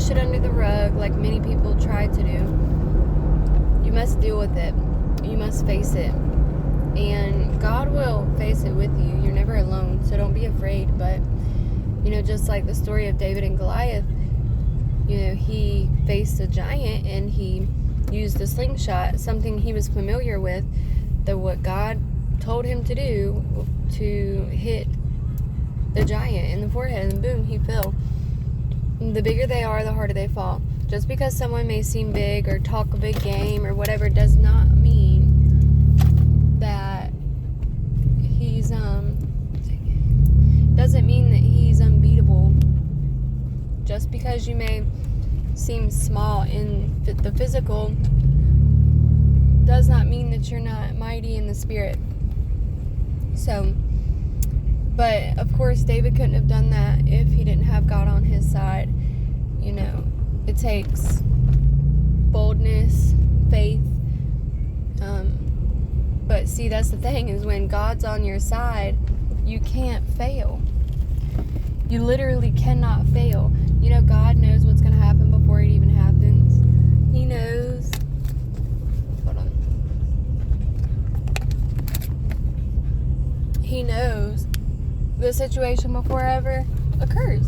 push it under the rug like many people try to do. You must deal with it. You must face it. And God will face it with you. You're never alone, so don't be afraid. But, just like the story of David and Goliath, he faced a giant and he used a slingshot, something he was familiar with, that what God told him to do, to hit the giant in the forehead, and boom, he fell. The bigger they are, the harder they fall. Just because someone may seem big or talk a big game or whatever does not mean that he's doesn't mean that he's unbeatable. Just because you may seem small in the physical does not mean that you're not mighty in the spirit. So, but of course David couldn't have done that if he didn't have God on his side. It takes boldness, faith, but see, that's the thing, is when God's on your side, you can't fail. You literally cannot fail. God knows what's going to happen before it even happens. He knows. Hold on. He knows the situation before it ever occurs.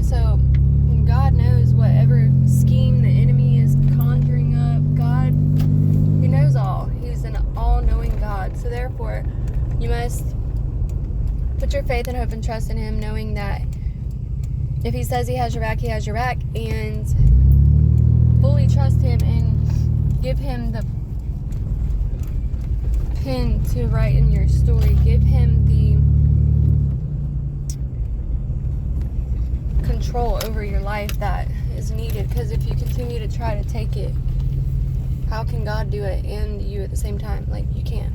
So God knows whatever scheme the enemy is conjuring up. God, He knows all. He's an all-knowing God. So therefore, you must put your faith and hope and trust in Him, knowing that if He says He has your back, He has your back, and fully trust Him and give Him the pen to write in your story. Give Him the control over your life that is needed, because if you continue to try to take it, how can God do it and you at the same time? You can't.